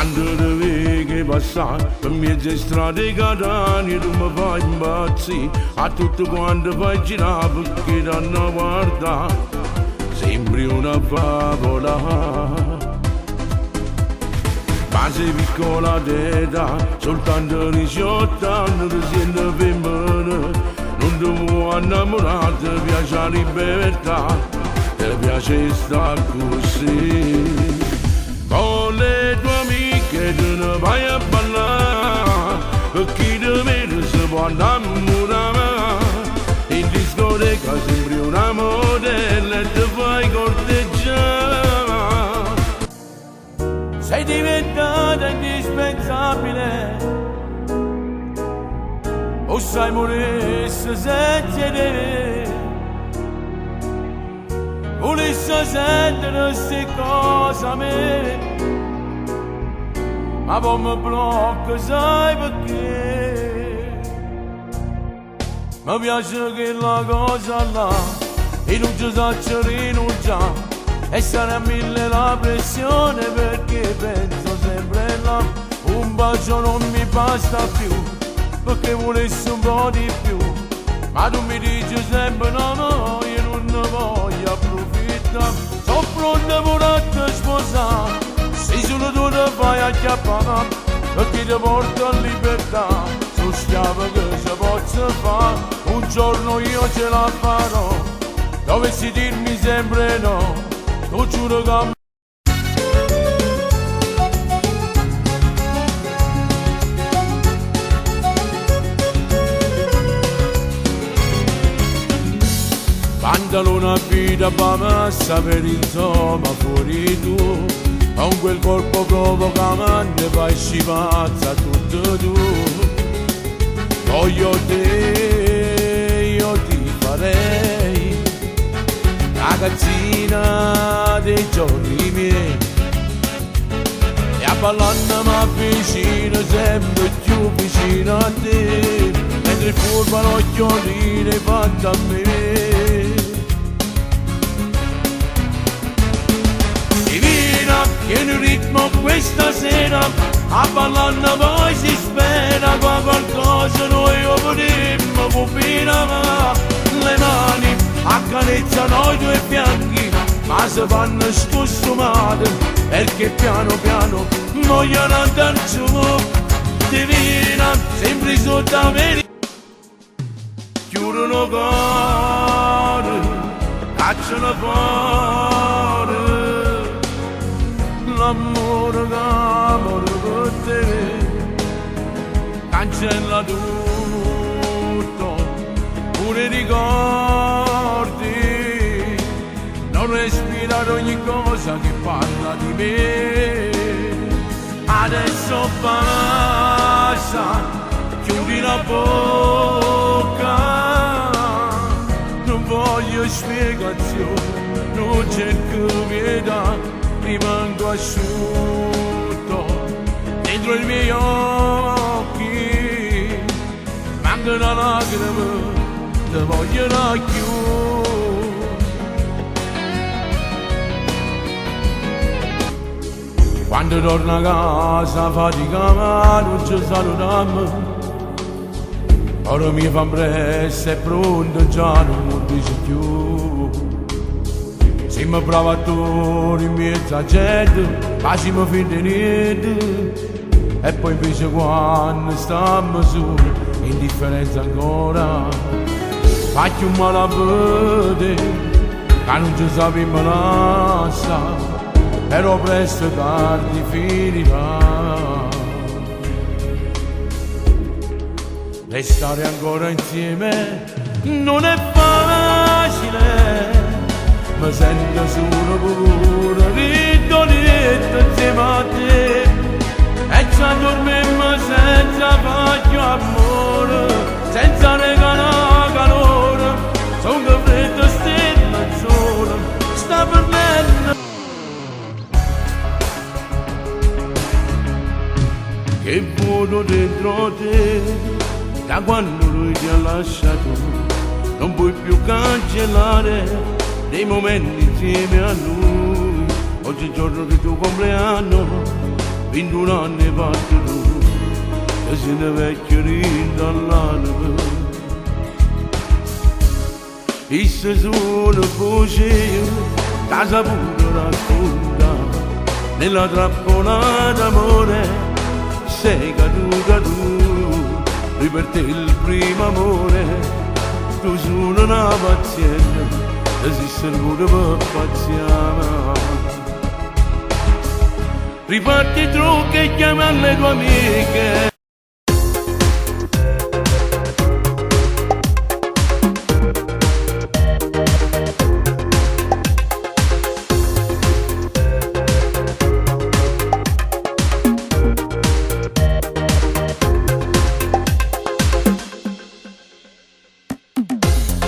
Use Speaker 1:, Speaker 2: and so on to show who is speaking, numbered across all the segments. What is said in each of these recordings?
Speaker 1: Quando devi che passare per mezzo strade catane tu mi fai impazzire a tutto quanto fai girare perché danno guarda sembri una favola ma sei piccola d'età soltanto 18 anni ti senti femmina non ti vuoi innamorare ti piace la libertà ti piace stare così con le tue amiche te ne vai a ballare per chi ti vede si può innamorare in discoteca sembri una modella e ti fai corteggiare sei diventata indispensabile o sai morire senza te volesse sentere queste cose a me ma poi mi blocca sai perché mi piace che la cosa là e non ci faccio rinunciare e sarà mille la pressione perché penso sempre là un bacio non mi basta più perché volessi un po' di più ma tu mi dici sempre no no io non ne voglio approfittare sono pronto pure a te sposare sei solo tu ti fai acchiappare perché ti porto a libertà sono schiavo che si possa fare un giorno io ce la farò dovessi dirmi sempre no lo giuro che pantalone a vita pa' massa per insomma fuori tu con quel corpo provocante fai scivazza tutto tu voglio te io ti farei ragazzina dei giorni miei e a ballare mi avvicino sempre più vicino a te mentre furba l'occhiolino fatto a me tieni il ritmo questa sera a ballare poi si spera qua qualcosa noi potremmo combinare le mani accarezzano i tuoi fianchi ma si fanno scostumate perché piano piano vogliono andare giù divina sempre sotto a me chiudono cuore cacciano fuori l'amore che amore per te cancella tutto pure i ricordi non respirare ogni cosa che parla di me adesso basta chiudi la bocca non voglio spiegazioni non cerco pietà rimango asciutto dentro i miei occhi manca una lacrima ti voglio racchiudere quando torno a casa fatica non ci salutiamo ora mi fa presto è pronto già non mi dice più siamo bravi attori in mezzo a gente, facciamo finta di niente e poi invece quando stiamo su, indifferenza ancora faccio un male a vedere che non ci sappiamo lasciare però presto o tardi finirà restare ancora insieme non è facile mi sento solo pure ridolito insieme a te e ci addormiamo senza farci amore senza regalare calore sono che freddo stella al sole sta perdendo che vuoto dentro te da quando lui ti ha lasciato non puoi più cancellare dei momenti insieme a lui oggi è il giorno del tuo compleanno 21 anni fatto tu, e se ne vecchio dall'anima. E se sono voce io, casa pure racconta, nella trappola d'amore, sei caduta tu, per te il primo amore, tu sono una paziente, esiste pure per paziare. Riparti tu che chiama le tue amiche.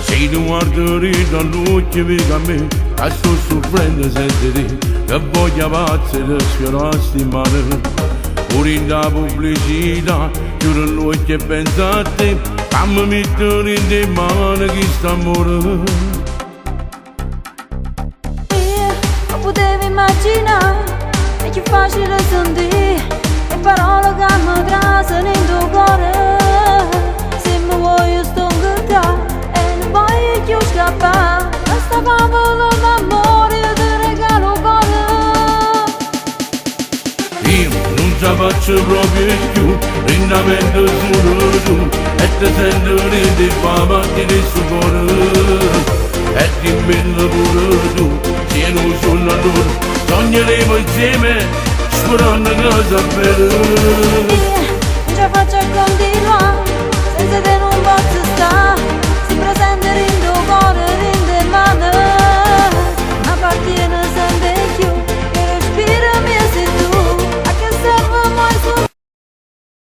Speaker 1: Se tu guardi dall'occhio a me, a sto sorprendere sentire che voglia pazza di sfiorarsi in mano. Pure in da pubblicità, chiudo l'occhio e penso a te, fammi mettere in te mano chi sta morendo.
Speaker 2: Non potevo immaginare, è più facile sentire le parole che mi trasano in tuo cuore. Se mi vuoi sto incantato e non voglio più scappare, questa favola d'amore ti regalo cuore.
Speaker 1: Io non ci faccio proprio più, lentamente solo tu, e ti sento che ti fa parte del suo cuore. E dimmi pure tu, se non sono allora, sogneremo insieme, sperando che sapere.